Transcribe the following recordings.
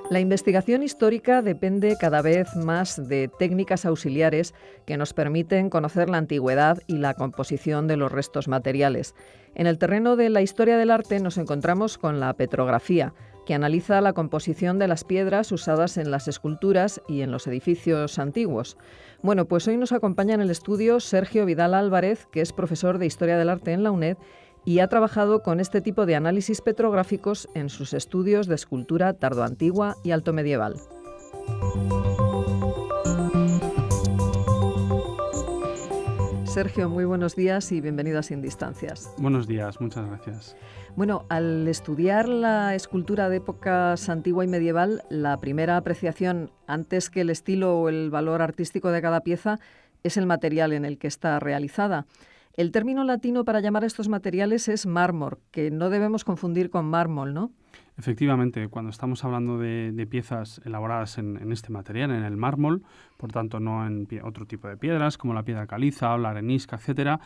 La investigación histórica depende cada vez más de técnicas auxiliares que nos permiten conocer la antigüedad y la composición de los restos materiales. En el terreno de la historia del arte nos encontramos con la petrografía, que analiza la composición de las piedras usadas en las esculturas y en los edificios antiguos. Bueno, pues hoy nos acompaña en el estudio Sergio Vidal Álvarez, que es profesor de Historia del Arte en la UNED y ha trabajado con este tipo de análisis petrográficos en sus estudios de escultura tardoantigua y altomedieval. Sergio, muy buenos días y bienvenido a Sin Distancias. Buenos días, muchas gracias. Bueno, al estudiar la escultura de épocas antigua y medieval, la primera apreciación, antes que el estilo o el valor artístico de cada pieza, es el material en el que está realizada. El término latino para llamar a estos materiales es mármol, que no debemos confundir con mármol, ¿no? Efectivamente, cuando estamos hablando de piezas elaboradas en este material, en el mármol, por tanto no en otro tipo de piedras como la piedra caliza o la arenisca, etcétera,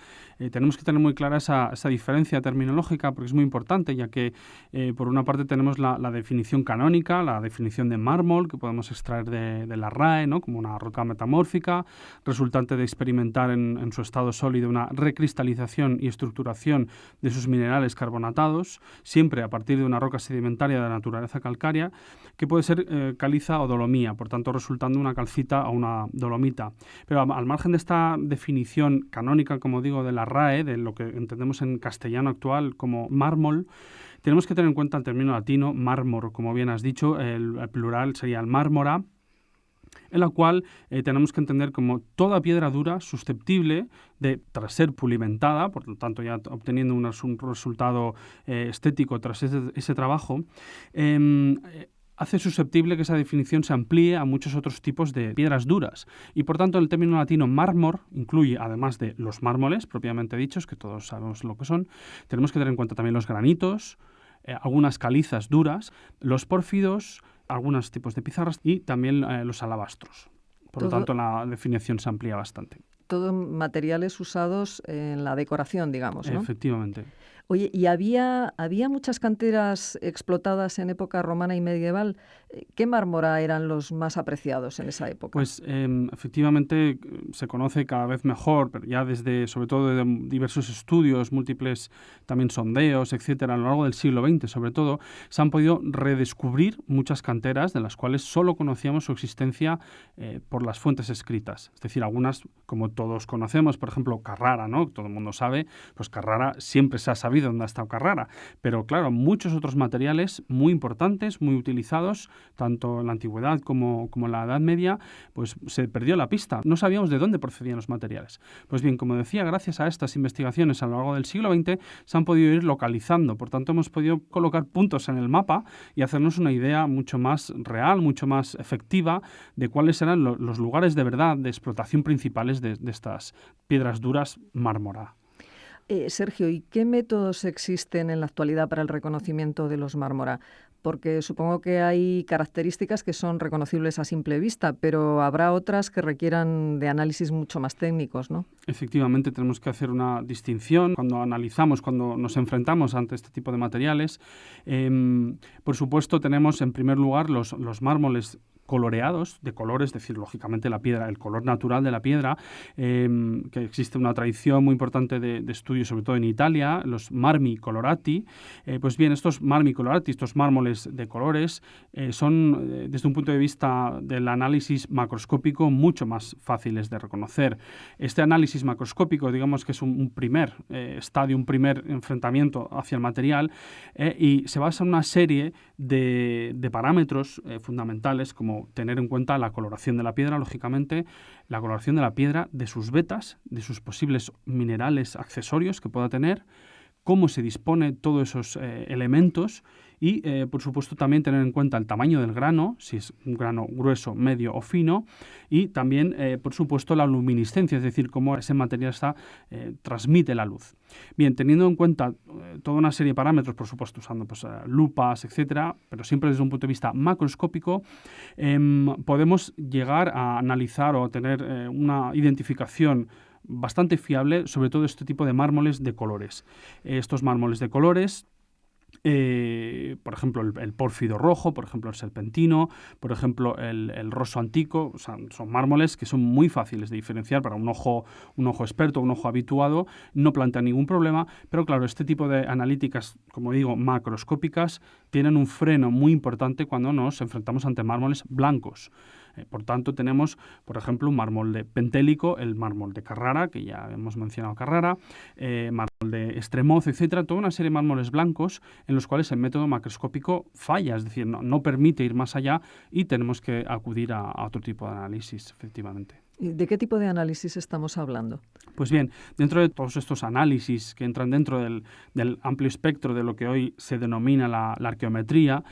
tenemos que tener muy clara esa diferencia terminológica porque es muy importante, ya que por una parte tenemos la definición canónica, la definición de mármol que podemos extraer de la RAE, ¿no? Como una roca metamórfica resultante de experimentar en su estado sólido una recristalización y estructuración de sus minerales carbonatados, siempre a partir de una roca sedimentaria de naturaleza calcárea, que puede ser caliza o dolomía, por tanto resultando una calcita o una dolomita. Pero al margen de esta definición canónica, como digo, de la RAE, de lo que entendemos en castellano actual como mármol, tenemos que tener en cuenta el término latino mármor, como bien has dicho, el plural sería el mármora, en la cual tenemos que entender como toda piedra dura susceptible de, tras ser pulimentada, por lo tanto ya obteniendo un resultado estético tras ese trabajo, hace susceptible que esa definición se amplíe a muchos otros tipos de piedras duras. Y por tanto el término latino mármol incluye, además de los mármoles propiamente dichos, que todos sabemos lo que son, tenemos que tener en cuenta también los granitos, algunas calizas duras, los pórfidos, algunos tipos de pizarras y también los alabastros. Por lo tanto, la definición se amplía bastante. Todos materiales usados en la decoración, digamos, ¿no? Efectivamente. Oye, ¿y había muchas canteras explotadas en época romana y medieval? ¿Qué mármora eran los más apreciados en esa época? Pues efectivamente se conoce cada vez mejor, pero ya desde, sobre todo de diversos estudios, múltiples también sondeos, etcétera, a lo largo del siglo XX sobre todo, se han podido redescubrir muchas canteras de las cuales solo conocíamos su existencia por las fuentes escritas. Es decir, algunas, como todos conocemos, por ejemplo, Carrara, ¿no? Todo el mundo sabe, pues Carrara siempre se ha sabido dónde ha estado Carrara, pero claro, muchos otros materiales muy importantes, muy utilizados, tanto en la antigüedad como en la Edad Media, pues se perdió la pista. No sabíamos de dónde procedían los materiales. Pues bien, como decía, gracias a estas investigaciones a lo largo del siglo XX se han podido ir localizando. Por tanto, hemos podido colocar puntos en el mapa y hacernos una idea mucho más real, mucho más efectiva de cuáles eran los lugares de verdad de explotación principales de estas piedras duras mármora. Sergio, ¿y qué métodos existen en la actualidad para el reconocimiento de los mármora? Porque supongo que hay características que son reconocibles a simple vista, pero habrá otras que requieran de análisis mucho más técnicos, ¿no? Efectivamente, tenemos que hacer una distinción cuando analizamos, cuando nos enfrentamos ante este tipo de materiales. Por supuesto, tenemos en primer lugar los mármoles coloreados, de colores, es decir, lógicamente la piedra, el color natural de la piedra, que existe una tradición muy importante de estudio, sobre todo en Italia, los marmi colorati. Pues bien, estos marmi colorati, estos mármoles de colores, son, desde un punto de vista del análisis macroscópico, mucho más fáciles de reconocer. Este análisis macroscópico, digamos que es un primer estadio, un primer enfrentamiento hacia el material, y se basa en una serie de parámetros fundamentales, como tener en cuenta la coloración de la piedra, lógicamente, la coloración de la piedra, de sus vetas, de sus posibles minerales accesorios que pueda tener, cómo se dispone todos esos elementos y, por supuesto, también tener en cuenta el tamaño del grano, si es un grano grueso, medio o fino, y también, por supuesto, la luminiscencia, es decir, cómo ese material transmite la luz. Bien, teniendo en cuenta toda una serie de parámetros, por supuesto, usando lupas, etcétera, pero siempre desde un punto de vista macroscópico, podemos llegar a analizar o tener una identificación bastante fiable sobre todo este tipo de mármoles de colores. Estos mármoles de colores Por ejemplo, el pórfido rojo, por ejemplo, el serpentino, por ejemplo, el rosso antico. O sea, son mármoles que son muy fáciles de diferenciar para un ojo experto, un ojo habituado, no plantean ningún problema, pero claro, este tipo de analíticas, como digo, macroscópicas, tienen un freno muy importante cuando nos enfrentamos ante mármoles blancos. Por tanto, tenemos, por ejemplo, un mármol de pentélico, el mármol de Carrara, que ya hemos mencionado Carrara, mármol de Estremoz, etcétera, toda una serie de mármoles blancos en los cuales el método macroscópico falla, es decir, no permite ir más allá y tenemos que acudir a otro tipo de análisis, efectivamente. ¿De qué tipo de análisis estamos hablando? Pues bien, dentro de todos estos análisis que entran dentro del amplio espectro de lo que hoy se denomina la arqueometría,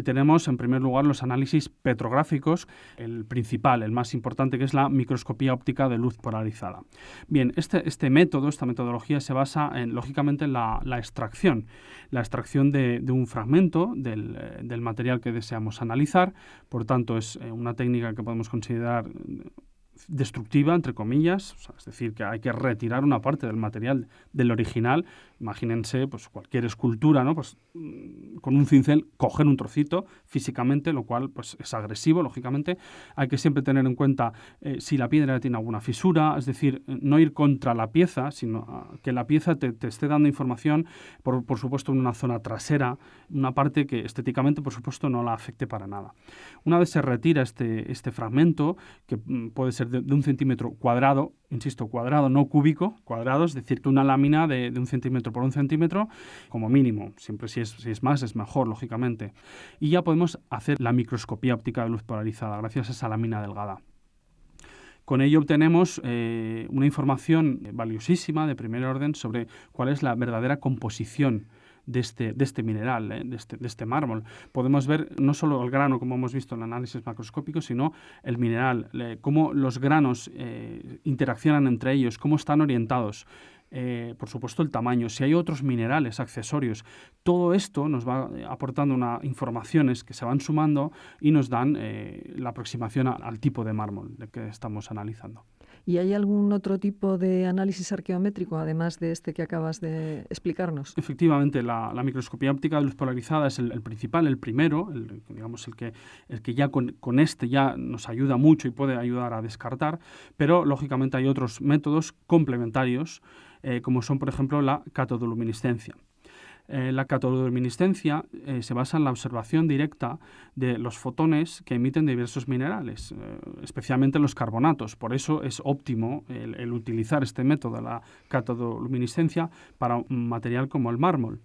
tenemos en primer lugar los análisis petrográficos, el principal, el más importante, que es la microscopía óptica de luz polarizada. Bien, este método, esta metodología se basa lógicamente en la extracción de un fragmento del material que deseamos analizar. Por tanto, es una técnica que podemos considerar destructiva, entre comillas, o sea, es decir, que hay que retirar una parte del material del original. Imagínense pues, cualquier escultura, ¿no? Pues, con un cincel coger un trocito físicamente, lo cual pues, es agresivo, lógicamente. Hay que siempre tener en cuenta si la piedra tiene alguna fisura, es decir, no ir contra la pieza, sino que la pieza te esté dando información, por supuesto, en una zona trasera, una parte que estéticamente, por supuesto, no la afecte para nada. Una vez se retira este fragmento, que puede ser de 1 centímetro cuadrado, insisto, cuadrado, no cúbico, cuadrado, es decir, que una lámina de 1 centímetro por 1 centímetro, como mínimo, siempre si es más es mejor, lógicamente. Y ya podemos hacer la microscopía óptica de luz polarizada, gracias a esa lámina delgada. Con ello obtenemos una información valiosísima de primer orden sobre cuál es la verdadera composición de este mineral, de este mármol. Podemos ver no solo el grano, como hemos visto en el análisis macroscópico, sino el mineral, cómo los granos interaccionan entre ellos, cómo están orientados. Por supuesto, el tamaño, si hay otros minerales accesorios. Todo esto nos va aportando informaciones que se van sumando y nos dan la aproximación al tipo de mármol que estamos analizando. ¿Y hay algún otro tipo de análisis arqueométrico, además de este que acabas de explicarnos? Efectivamente, la microscopía óptica de luz polarizada es el principal, el primero, el que ya con este ya nos ayuda mucho y puede ayudar a descartar, pero lógicamente hay otros métodos complementarios, como son, por ejemplo, la catodoluminiscencia. La catodoluminiscencia se basa en la observación directa de los fotones que emiten diversos minerales, especialmente los carbonatos. Por eso es óptimo el utilizar este método, la catodoluminiscencia, para un material como el mármol.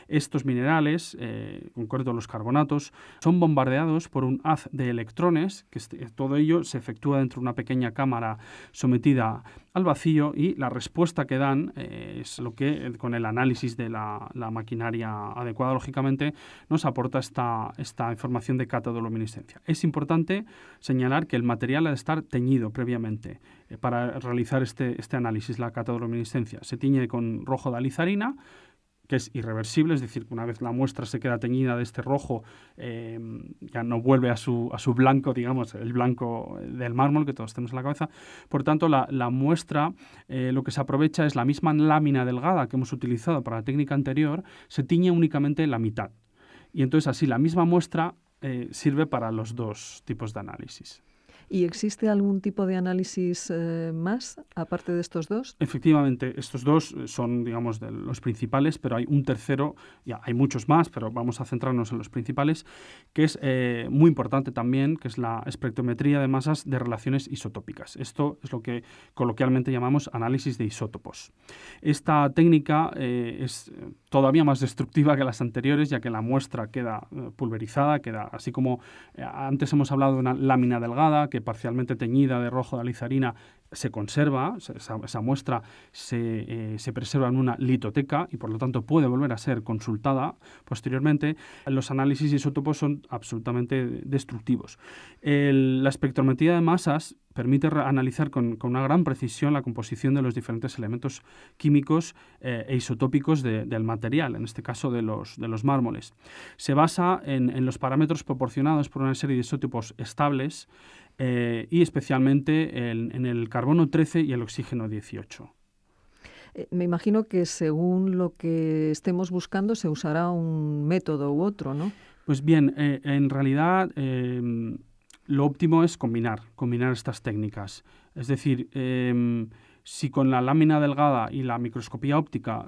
Estos minerales, en concreto los carbonatos, son bombardeados por un haz de electrones, que todo ello se efectúa dentro de una pequeña cámara sometida al vacío, y la respuesta que dan es lo que, con el análisis de la maquinaria adecuada, lógicamente, nos aporta esta información de catodoluminiscencia. Es importante señalar que el material ha de estar teñido previamente para realizar este análisis, la catodoluminiscencia. Se tiñe con rojo de alizarina, que es irreversible, es decir, que una vez la muestra se queda teñida de este rojo, ya no vuelve a su blanco, digamos, el blanco del mármol que todos tenemos en la cabeza. Por tanto, la muestra, lo que se aprovecha es la misma lámina delgada que hemos utilizado para la técnica anterior, se tiñe únicamente la mitad. Y entonces así la misma muestra sirve para los dos tipos de análisis. ¿Y existe algún tipo de análisis más, aparte de estos dos? Efectivamente, estos dos son, digamos, de los principales, pero hay un tercero, ya hay muchos más, pero vamos a centrarnos en los principales, que es muy importante también, que es la espectrometría de masas de relaciones isotópicas. Esto es lo que coloquialmente llamamos análisis de isótopos. Esta técnica es todavía más destructiva que las anteriores, ya que la muestra queda pulverizada, queda así como antes hemos hablado de una lámina delgada, que parcialmente teñida de rojo de alizarina se conserva, esa muestra se preserva en una litoteca y por lo tanto puede volver a ser consultada posteriormente. Los análisis isótopos son absolutamente destructivos. La espectrometría de masas permite analizar con una gran precisión la composición de los diferentes elementos químicos e isotópicos del material, en este caso de los mármoles. Se basa en los parámetros proporcionados por una serie de isótopos estables y especialmente en el carbono 13 y el oxígeno 18. Me imagino que según lo que estemos buscando se usará un método u otro, ¿no? Pues bien, en realidad lo óptimo es combinar estas técnicas. Es decir, si con la lámina delgada y la microscopía óptica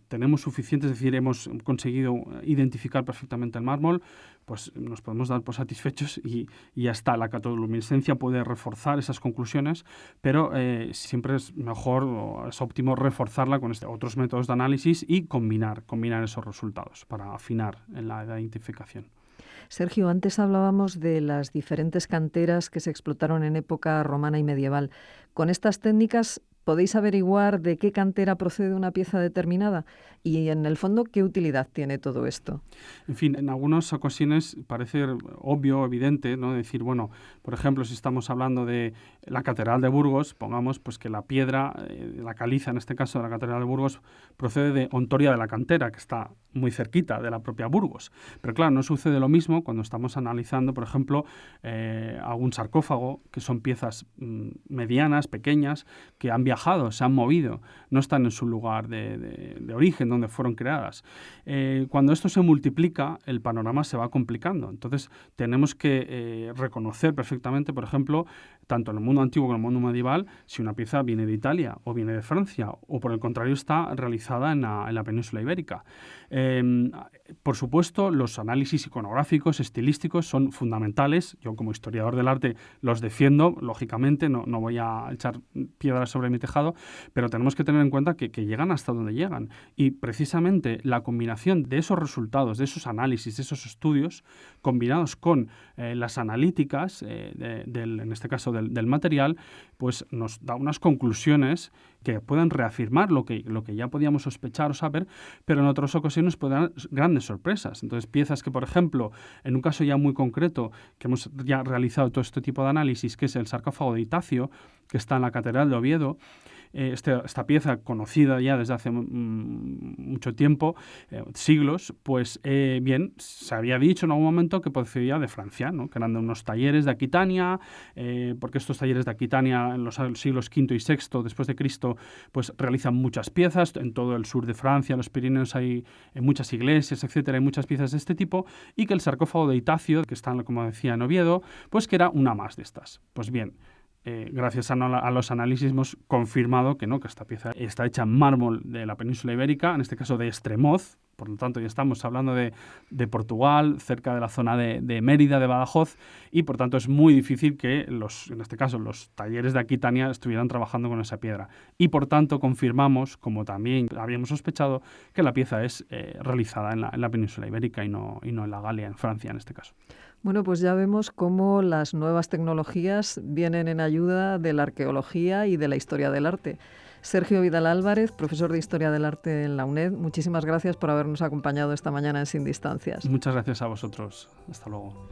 tenemos suficiente, es decir, hemos conseguido identificar perfectamente el mármol, pues nos podemos dar por satisfechos y ya está. La catodoluminescencia puede reforzar esas conclusiones, pero siempre es mejor o es óptimo reforzarla con otros métodos de análisis y combinar esos resultados para afinar en la identificación. Sergio, antes hablábamos de las diferentes canteras que se explotaron en época romana y medieval. ¿Con estas técnicas podéis averiguar de qué cantera procede una pieza determinada? Y, en el fondo, ¿qué utilidad tiene todo esto? En fin, en algunas ocasiones parece obvio, evidente, ¿no? Decir, bueno, por ejemplo, si estamos hablando de la Catedral de Burgos, pongamos pues que la piedra, la caliza en este caso de la Catedral de Burgos, procede de Ontoria de la Cantera, que está muy cerquita de la propia Burgos. Pero claro, no sucede lo mismo cuando estamos analizando, por ejemplo, algún sarcófago, que son piezas medianas, pequeñas, que han viajado, se han movido, no están en su lugar de origen, donde fueron creadas. Cuando esto se multiplica, el panorama se va complicando. Entonces, tenemos que reconocer perfectamente, por ejemplo, tanto en el mundo antiguo como en el mundo medieval, si una pieza viene de Italia o viene de Francia, o por el contrario está realizada en la península ibérica. Por supuesto, los análisis iconográficos, estilísticos, son fundamentales. Yo, como historiador del arte, los defiendo, lógicamente, no voy a echar piedras sobre mi tejado, pero tenemos que tener en cuenta que llegan hasta donde llegan. Y precisamente la combinación de esos resultados, de esos análisis, de esos estudios, combinados con las analíticas, en este caso del material, pues nos da unas conclusiones que pueden reafirmar lo que ya podíamos sospechar o saber, pero en otras ocasiones pueden dar grandes sorpresas. Entonces, piezas que, por ejemplo, en un caso ya muy concreto, que hemos ya realizado todo este tipo de análisis, que es el sarcófago de Itacio, que está en la Catedral de Oviedo, esta pieza conocida ya desde hace mucho tiempo, siglos, pues bien, se había dicho en algún momento que procedía de Francia, ¿no? Que eran de unos talleres de Aquitania, porque estos talleres de Aquitania en los siglos V y VI después de Cristo, pues realizan muchas piezas, en todo el sur de Francia, los Pirineos hay muchas iglesias, etcétera, hay muchas piezas de este tipo, y que el sarcófago de Itacio, que está, como decía, en Oviedo, pues que era una más de estas. Pues bien, gracias a los análisis hemos confirmado que esta pieza está hecha en mármol de la península ibérica, en este caso de Estremoz. Por lo tanto, ya estamos hablando de Portugal, cerca de la zona de Mérida, de Badajoz, y por tanto es muy difícil que en este caso los talleres de Aquitania estuvieran trabajando con esa piedra. Y por tanto confirmamos, como también habíamos sospechado, que la pieza es realizada en la península ibérica y no en la Galia, en Francia en este caso. Bueno, pues ya vemos cómo las nuevas tecnologías vienen en ayuda de la arqueología y de la historia del arte. Sergio Vidal Álvarez, profesor de Historia del Arte en la UNED, muchísimas gracias por habernos acompañado esta mañana en Sin Distancias. Muchas gracias a vosotros. Hasta luego.